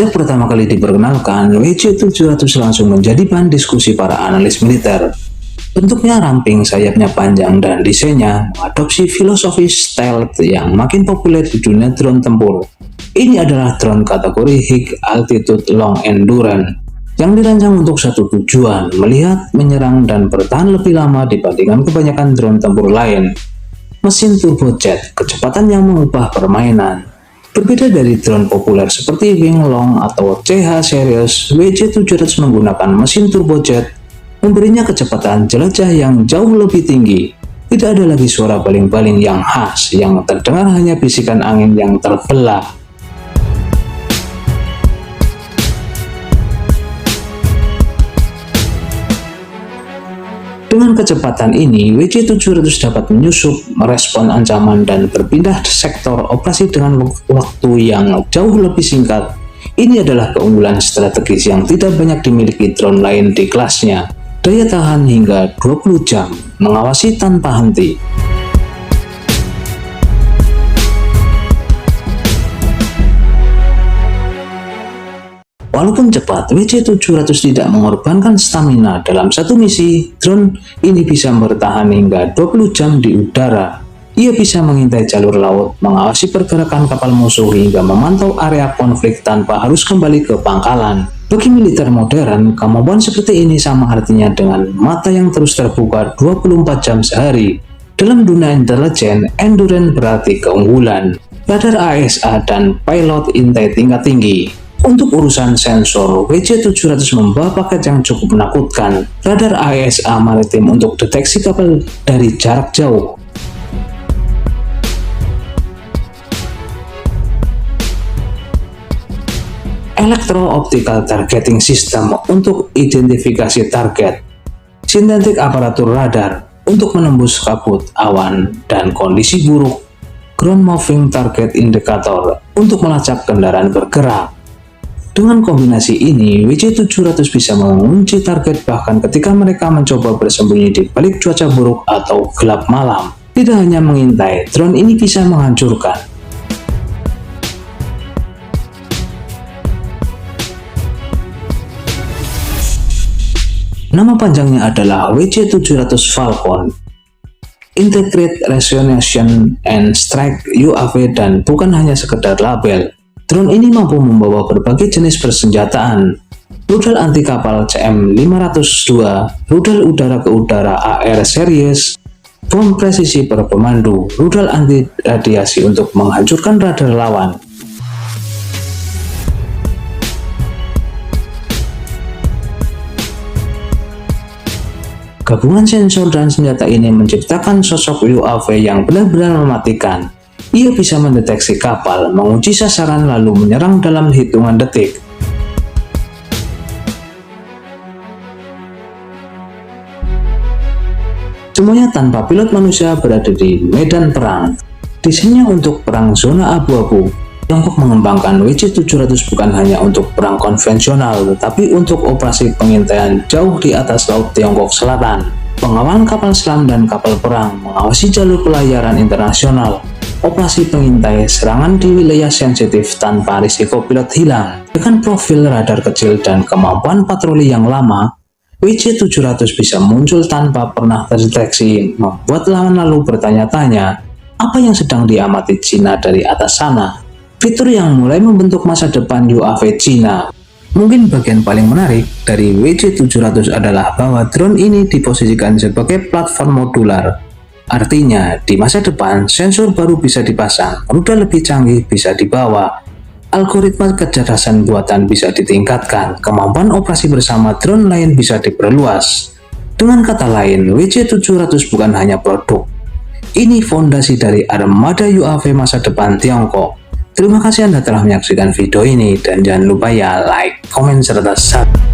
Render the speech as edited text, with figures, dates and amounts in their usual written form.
Sejak pertama kali diperkenalkan, WC-700 langsung menjadi bahan diskusi para analis militer. Bentuknya ramping, sayapnya panjang, dan desainnya mengadopsi filosofi stealth yang makin populer di dunia drone tempur. Ini adalah drone kategori High Altitude Long Endurance yang dirancang untuk satu tujuan, melihat, menyerang, dan bertahan lebih lama dibandingkan kebanyakan drone tempur lain. Mesin turbojet, kecepatan yang mengubah permainan. Berbeda dari drone populer seperti Wing Long atau CH Series, WC-700 menggunakan mesin turbojet, memberinya kecepatan jelajah yang jauh lebih tinggi. Tidak ada lagi suara baling-baling yang khas, yang terdengar hanya bisikan angin yang terbelah. Dengan kecepatan ini, WC-700 dapat menyusup, merespon ancaman, dan berpindah sektor operasi dengan waktu yang jauh lebih singkat. Ini adalah keunggulan strategis yang tidak banyak dimiliki drone lain di kelasnya. Daya tahan hingga 20 jam, mengawasi tanpa henti. Walaupun cepat, WC-700 tidak mengorbankan stamina dalam satu misi. Drone ini bisa bertahan hingga 20 jam di udara. Ia bisa mengintai jalur laut, mengawasi pergerakan kapal musuh, hingga memantau area konflik tanpa harus kembali ke pangkalan. Bagi militer modern, kemampuan seperti ini sama artinya dengan mata yang terus terbuka 24 jam sehari. Dalam dunia intelijen, endurance berarti keunggulan, radar AESA, dan pilot intai tingkat tinggi. Untuk urusan sensor, WC-700 membawa paket yang cukup menakutkan. Radar AESA maritim untuk deteksi kapal dari jarak jauh. Electro-optical targeting system untuk identifikasi target, sintetik aparatur radar untuk menembus kabut awan dan kondisi buruk, ground moving target indicator untuk melacak kendaraan bergerak. Dengan kombinasi ini, WC-700 bisa mengunci target bahkan ketika mereka mencoba bersembunyi di balik cuaca buruk atau gelap malam. Tidak hanya mengintai, drone ini bisa menghancurkan. Nama panjangnya adalah WC-700 Falcon, Integrated Resonation and Strike UAV, dan bukan hanya sekedar label. Drone ini mampu membawa berbagai jenis persenjataan, rudal anti kapal CM502, rudal udara ke udara AR series, bom presisi per pemandu, rudal anti radiasi untuk menghancurkan radar lawan. Gabungan sensor dan senjata ini menciptakan sosok UAV yang benar-benar mematikan. Ia bisa mendeteksi kapal, mengunci sasaran, lalu menyerang dalam hitungan detik. Semuanya tanpa pilot manusia berada di medan perang. Desainnya untuk perang zona abu-abu. Tiongkok mengembangkan WC-700 bukan hanya untuk perang konvensional, tetapi untuk operasi pengintaian jauh di atas laut Tiongkok Selatan, pengawalan kapal selam dan kapal perang, mengawasi jalur pelayaran internasional, operasi pengintai serangan di wilayah sensitif tanpa risiko pilot hilang. Dengan profil radar kecil dan kemampuan patroli yang lama, WC-700 bisa muncul tanpa pernah terdeteksi, membuat lawan lalu bertanya-tanya, apa yang sedang diamati Cina dari atas sana? Fitur yang mulai membentuk masa depan UAV Cina. Mungkin bagian paling menarik dari WC-700 adalah bahwa drone ini diposisikan sebagai platform modular. Artinya, di masa depan, sensor baru bisa dipasang, rudal lebih canggih bisa dibawa, algoritma kecerdasan buatan bisa ditingkatkan, kemampuan operasi bersama drone lain bisa diperluas. Dengan kata lain, WC-700 bukan hanya produk. Ini fondasi dari armada UAV masa depan Tiongkok. Terima kasih Anda telah menyaksikan video ini, dan jangan lupa ya like, komen, serta subscribe.